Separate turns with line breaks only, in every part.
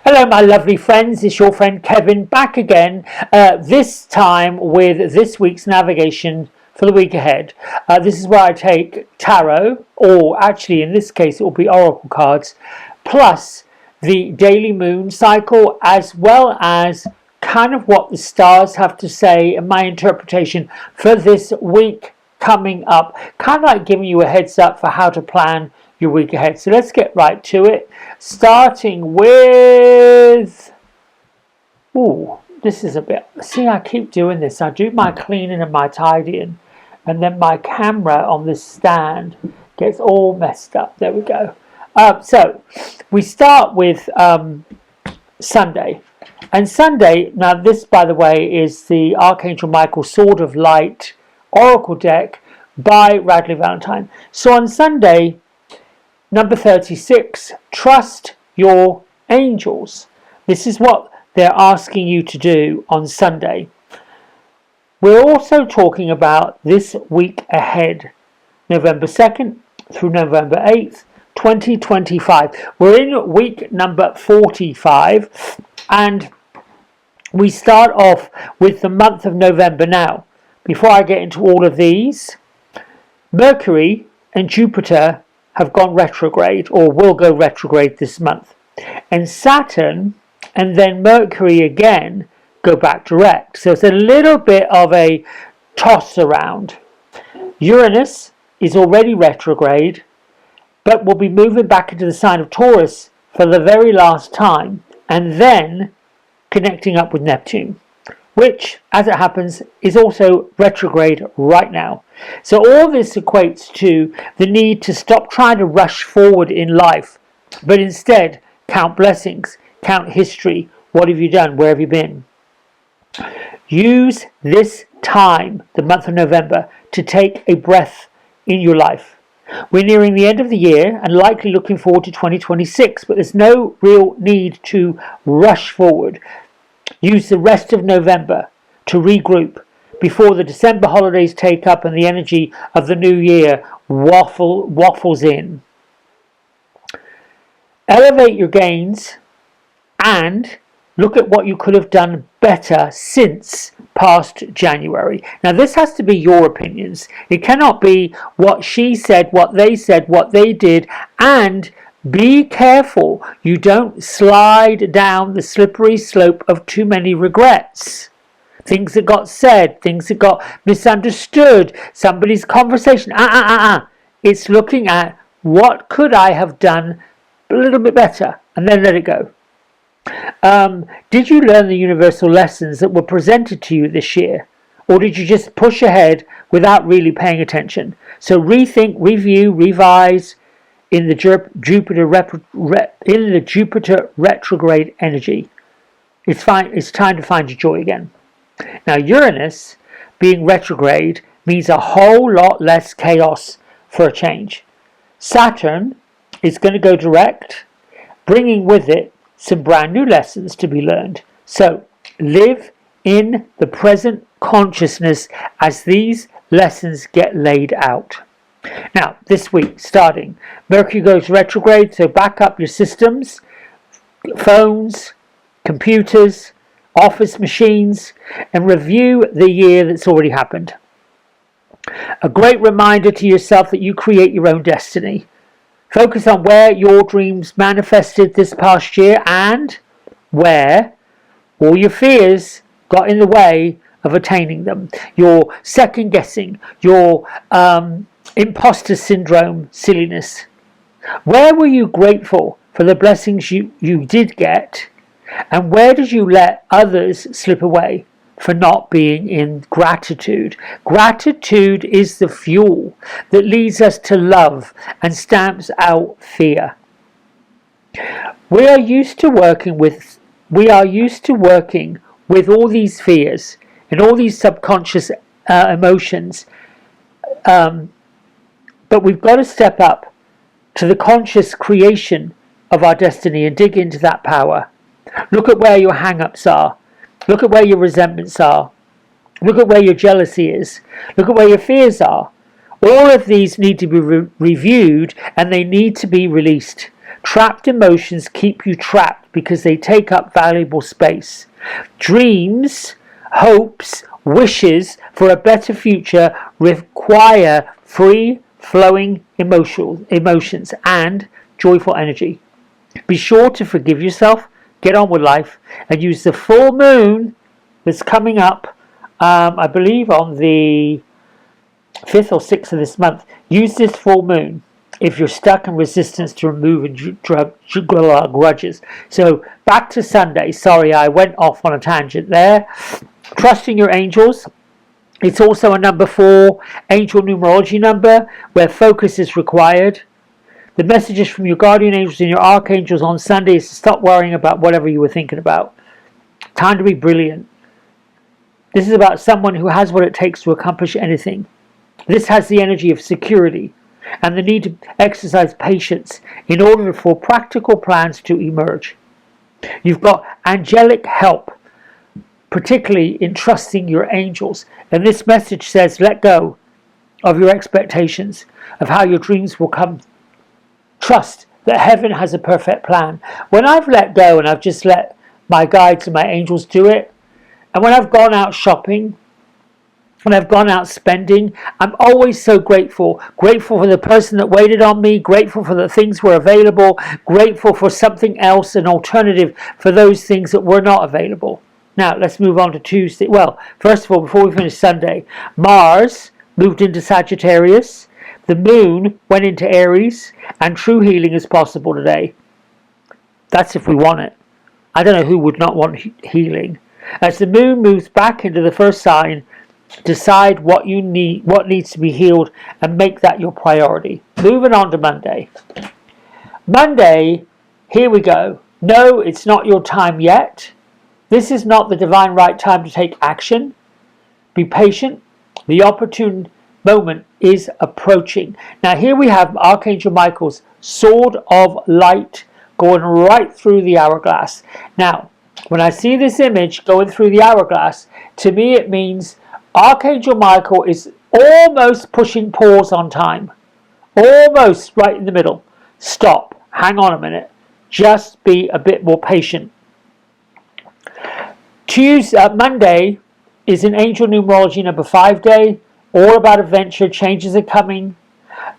Hello my lovely friends, it's your friend Kevin back again, this time with this week's navigation for the week ahead. This is where I take tarot, or actually in this case it will be oracle cards, plus the daily moon cycle, as well as kind of what the stars have to say and my interpretation for this week coming up. Kind of like giving you a heads up for how to plan your week ahead. So let's get right to it, starting with, this is a bit, see, I keep doing this. I do my cleaning and my tidying, and then my camera on this stand gets all messed up. There we go. So we start with Sunday. And Sunday, now this, by the way, is the Archangel Michael Sword of Light Oracle deck by Radley Valentine. So on Sunday, number 36, trust your angels. This is what they're asking you to do on Sunday. We're also talking about this week ahead, November 2nd through November 8th, 2025. We're in week number 45, and we start off with the month of November. Now, before I get into all of these, Mercury and Jupiter have gone retrograde, or will go retrograde this month, and Saturn and then Mercury again go back direct. So it's a little bit of a toss around. Uranus is already retrograde, but will be moving back into the sign of Taurus for the very last time, and then connecting up with Neptune, which, as it happens, is also retrograde right now. So all this equates to the need to stop trying to rush forward in life, but instead count blessings, count history. What have you done? Where have you been? Use this time, the month of November, to take a breath in your life. We're nearing the end of the year and likely looking forward to 2026, but there's no real need to rush forward. Use the rest of November to regroup before the December holidays take up and the energy of the new year waffles in. Elevate your gains and look at what you could have done better since past January. Now this has to be your opinions. It cannot be what she said, what they did, and be careful you don't slide down the slippery slope of too many regrets. Things that got said, things that got misunderstood, somebody's conversation. It's looking at what could I have done a little bit better, and then let it go. Did you learn the universal lessons that were presented to you this year? Or did you just push ahead without really paying attention? So rethink, review, revise in the Jupiter retrograde energy. It's time to find your joy again. Now Uranus being retrograde means a whole lot less chaos for a change. Saturn is going to go direct, bringing with it some brand new lessons to be learned. So live in the present consciousness as these lessons get laid out. Now, this week starting, Mercury goes retrograde, so back up your systems, phones, computers, office machines, and review the year that's already happened. A great reminder to yourself that you create your own destiny. Focus on where your dreams manifested this past year and where all your fears got in the way of attaining them. Your second guessing, your imposter syndrome silliness. Where were you grateful for the blessings you did get, and where did you let others slip away for not being in gratitude? Gratitude is the fuel that leads us to love and stamps out fear. We are used to working with all these fears and all these subconscious emotions, but we've got to step up to the conscious creation of our destiny and dig into that power. Look at where your hang-ups are. Look at where your resentments are. Look at where your jealousy is. Look at where your fears are. All of these need to be reviewed, and they need to be released. Trapped emotions keep you trapped because they take up valuable space. Dreams, hopes, wishes for a better future require free flowing emotions and joyful energy. Be sure to forgive yourself, get on with life, and use the full moon that's coming up, I believe on the 5th or 6th of this month. Use this full moon if you're stuck in resistance to removing grudges. So back to Sunday. Sorry, I went off on a tangent there. Trusting your angels. It's also a number 4 angel numerology number where focus is required. The messages from your guardian angels and your archangels on Sunday is to stop worrying about whatever you were thinking about. Time to be brilliant. This is about someone who has what it takes to accomplish anything. This has the energy of security and the need to exercise patience in order for practical plans to emerge. You've got angelic help, particularly in trusting your angels. And this message says, let go of your expectations of how your dreams will come. Trust that heaven has a perfect plan. When I've let go and I've just let my guides and my angels do it, and when I've gone out shopping, when I've gone out spending, I'm always so grateful. Grateful for the person that waited on me, grateful for the things were available, grateful for something else, an alternative for those things that were not available. Now, let's move on to Tuesday. Well, first of all, before we finish Sunday, Mars moved into Sagittarius, the moon went into Aries, and true healing is possible today. That's if we want it. I don't know who would not want healing. As the moon moves back into the first sign, decide what you need, what needs to be healed, and make that your priority. Moving on to Monday. Monday, here we go. No, it's not your time yet. This is not the divine right time to take action. Be patient. The opportune moment is approaching. Now here we have Archangel Michael's sword of light going right through the hourglass. Now, when I see this image going through the hourglass, to me it means Archangel Michael is almost pushing pause on time. Almost right in the middle. Stop. Hang on a minute. Just be a bit more patient. Monday is an angel numerology number 5 day. All about adventure. Changes are coming.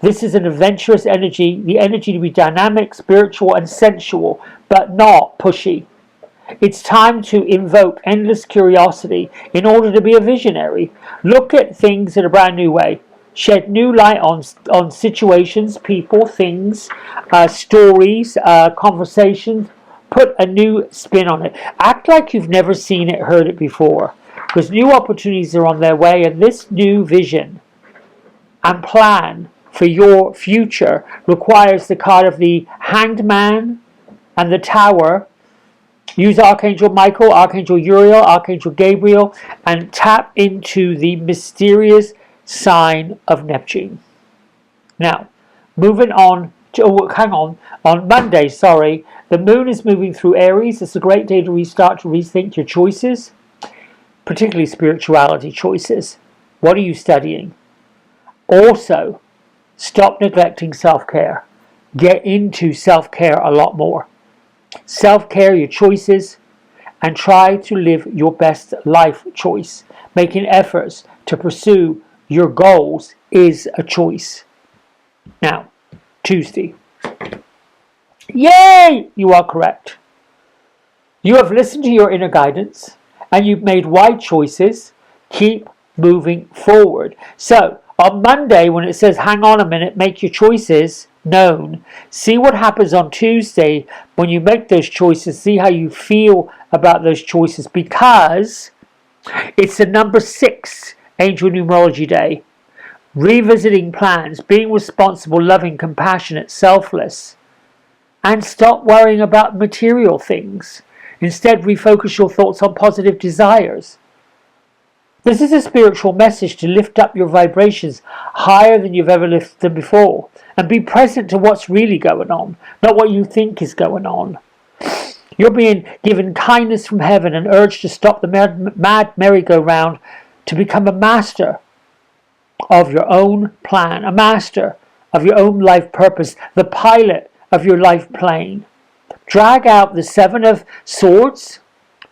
This is an adventurous energy. The energy to be dynamic, spiritual, and sensual, but not pushy. It's time to invoke endless curiosity in order to be a visionary. Look at things in a brand new way. Shed new light on situations, people, things, stories, conversations. Put a new spin on it. Act like you've never seen it, heard it before. Because new opportunities are on their way, and this new vision and plan for your future requires the card of the Hanged Man and the Tower. Use Archangel Michael, Archangel Uriel, Archangel Gabriel, and tap into the mysterious sign of Neptune. Now, moving on to, on Monday, the moon is moving through Aries. It's a great day to restart, to rethink your choices, particularly spirituality choices. What are you studying? Also, stop neglecting self-care. Get into self-care a lot more. Self-care, your choices, and try to live your best life choice. Making efforts to pursue your goals is a choice. Now, Tuesday. Yay! You are correct. You have listened to your inner guidance and you've made wise choices. Keep moving forward. So, on Monday, when it says, hang on a minute, make your choices known, see what happens on Tuesday when you make those choices. See how you feel about those choices, because it's the number 6 angel numerology day. Revisiting plans, being responsible, loving, compassionate, selfless, and stop worrying about material things. Instead, refocus your thoughts on positive desires. This is a spiritual message to lift up your vibrations higher than you've ever lifted them before, and be present to what's really going on, not what you think is going on. You're being given kindness from heaven and urged to stop the mad merry-go-round, to become a master of your own plan, a master of your own life purpose, the pilot of your life plane. Drag out the Seven of Swords,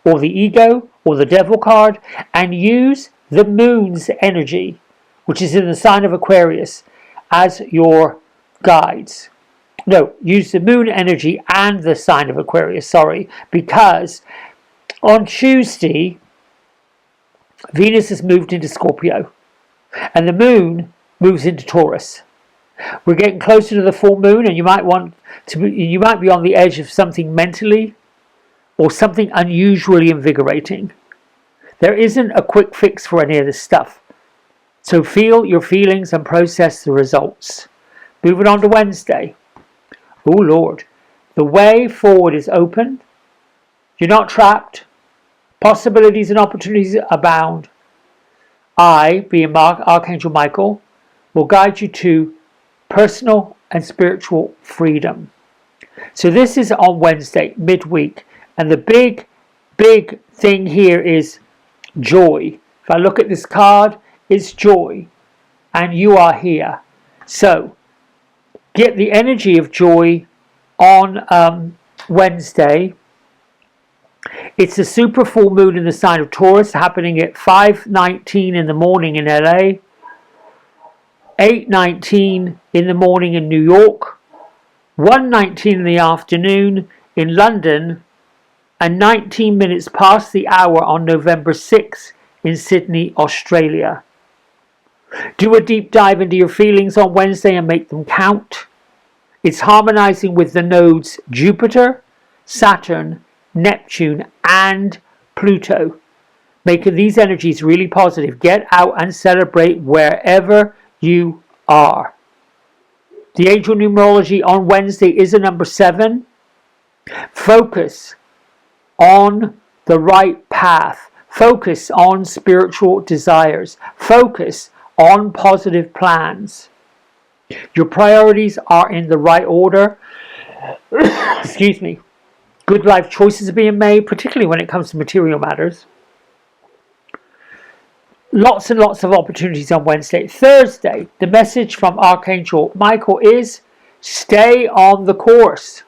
or the ego, or the devil card, and use the moon's energy, which is in the sign of Aquarius, as your guides. No, use the moon energy and the sign of Aquarius, because on Tuesday, Venus has moved into Scorpio, and the moon moves into Taurus. We're getting closer to the full moon, and you might be on the edge of something mentally or something unusually invigorating. There isn't a quick fix for any of this stuff. So feel your feelings and process the results. Moving on to Wednesday. Oh Lord, the way forward is open. You're not trapped. Possibilities and opportunities abound. I, being Archangel Michael, will guide you to personal and spiritual freedom. So this is on Wednesday, midweek. And the big thing here is joy. If I look at this card, it's joy. And you are here. So get the energy of joy on Wednesday. It's a super full moon in the sign of Taurus, happening at 5:19 in the morning in LA. 8:19 in the morning in New York, 1:19 in the afternoon in London, and 19 minutes past the hour on November 6th in Sydney, Australia. Do a deep dive into your feelings on Wednesday and make them count. It's harmonizing with the nodes Jupiter, Saturn, Neptune, and Pluto, making these energies really positive. Get out and celebrate wherever you are. The angel numerology on Wednesday is a number 7. Focus on the right path. Focus on spiritual desires. Focus on positive plans. Your priorities are in the right order. Excuse me. Good life choices are being made, particularly when it comes to material matters. Lots and lots of opportunities on Wednesday. Thursday, the message from Archangel Michael is stay on the course.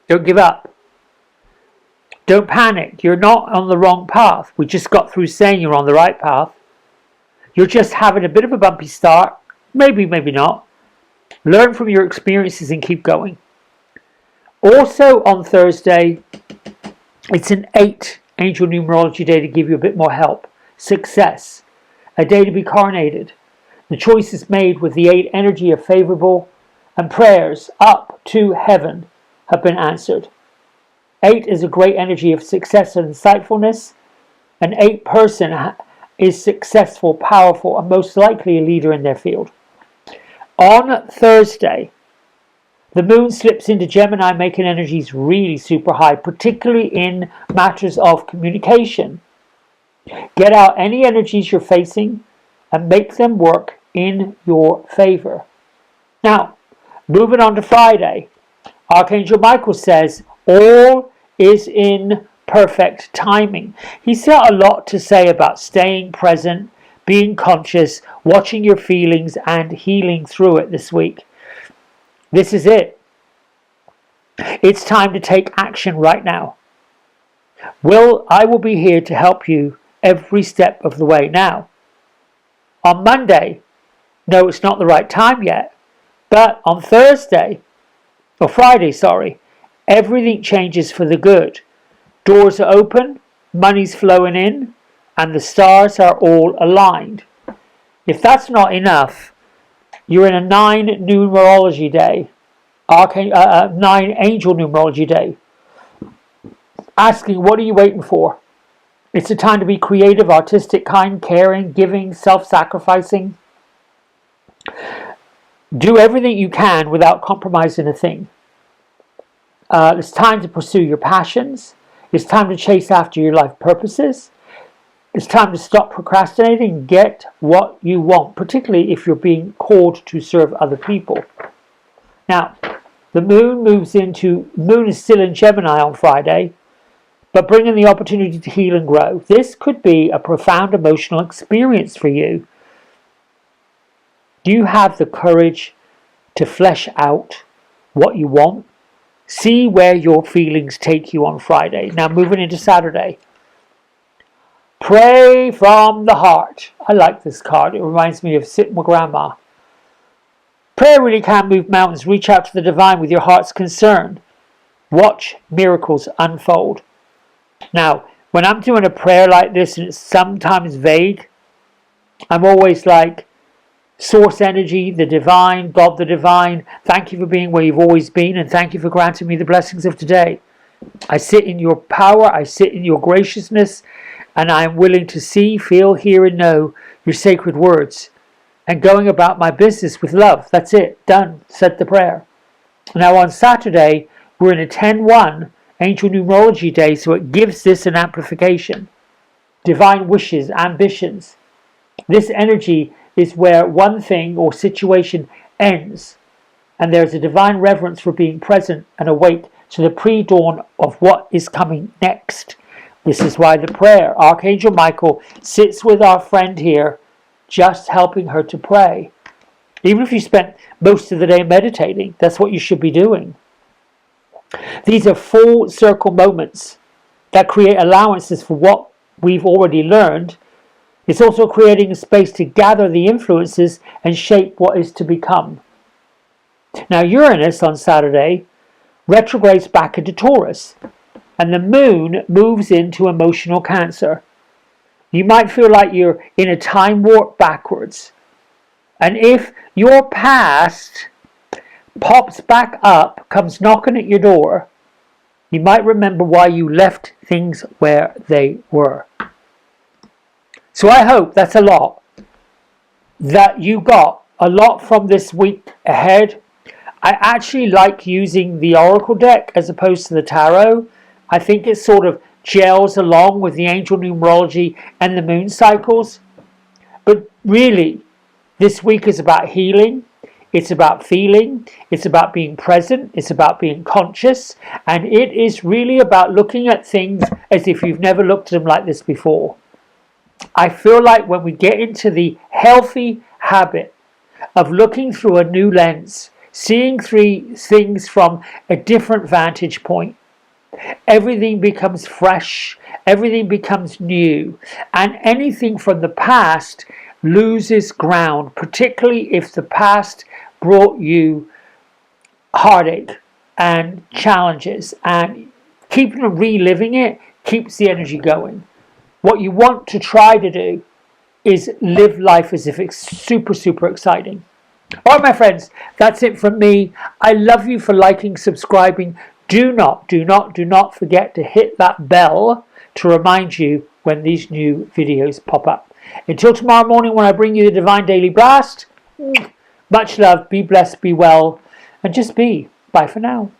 Don't give up. Don't panic. You're not on the wrong path. We just got through saying you're on the right path. You're just having a bit of a bumpy start. Maybe, maybe not. Learn from your experiences and keep going. Also on Thursday, it's an 8 angel numerology day to give you a bit more help. Success, a day to be coronated. The choices made with the 8 energy are favorable, and prayers up to heaven have been answered. 8 is a great energy of success and insightfulness. An 8 person is successful, powerful, and most likely a leader in their field. On Thursday, the moon slips into Gemini, making energies really super high, particularly in matters of communication. Get out any energies you're facing and make them work in your favor. Now, moving on to Friday, Archangel Michael says all is in perfect timing. He's got a lot to say about staying present, being conscious, watching your feelings, and healing through it this week. This is it. It's time to take action right now. I will be here to help you every step of the way. Now, on Monday, no, it's not the right time yet, but on Friday, everything changes for the good. Doors are open, money's flowing in, and the stars are all aligned. If that's not enough, you're in a 9 numerology day, 9 angel numerology day, asking, what are you waiting for? It's a time to be creative, artistic, kind, caring, giving, self-sacrificing. Do everything you can without compromising a thing. It's time to pursue your passions. It's time to chase after your life purposes. It's time to stop procrastinating and get what you want, particularly if you're being called to serve other people. Now, the moon is still in Gemini on Friday, but bringing the opportunity to heal and grow. This could be a profound emotional experience for you. Do you have the courage to flesh out what you want. See where your feelings take you on Friday. Now moving into Saturday. Pray from the heart. I like this card. It reminds me of sitting with Grandma. Prayer really can move mountains. Reach out to the divine with your heart's concern. Watch miracles unfold. Now, when I'm doing a prayer like this and it's sometimes vague, I'm always like, Source energy, the divine, God the divine, thank you for being where you've always been, and thank you for granting me the blessings of today. I sit in your power, I sit in your graciousness, and I am willing to see, feel, hear, and know your sacred words. And going about my business with love. That's it. Done. Said the prayer. Now on Saturday, we're in a 10-1 angel numerology day, so it gives this an amplification. Divine wishes, ambitions. This energy is where one thing or situation ends, and there's a divine reverence for being present and awake to the pre-dawn of what is coming next. This is why the prayer, Archangel Michael sits with our friend here, just helping her to pray. Even if you spent most of the day meditating, that's what you should be doing. These are full circle moments that create allowances for what we've already learned. It's also creating a space to gather the influences and shape what is to become. Now Uranus on Saturday retrogrades back into Taurus, and the moon moves into emotional Cancer. You might feel like you're in a time warp backwards. And if your past pops back up, comes knocking at your door, you might remember why you left things where they were. So I hope that's a lot, that you got a lot from this week ahead. I actually like using the Oracle deck as opposed to the Tarot. I think it sort of gels along with the angel numerology and the moon cycles. But really, this week is about healing. It's about feeling. It's about being present. It's about being conscious. And it is really about looking at things as if you've never looked at them like this before. I feel like when we get into the healthy habit of looking through a new lens, seeing things from a different vantage point, everything becomes fresh, everything becomes new, and anything from the past loses ground, particularly if the past brought you heartache and challenges, and keeping and reliving it keeps the energy going. What you want to try to do is live life as if it's super, super exciting. All right, my friends, that's it from me. I love you for liking, subscribing. Do not forget to hit that bell to remind you when these new videos pop up. Until tomorrow morning when I bring you the Divine Daily Blast, much love, be blessed, be well, and just be. Bye for now.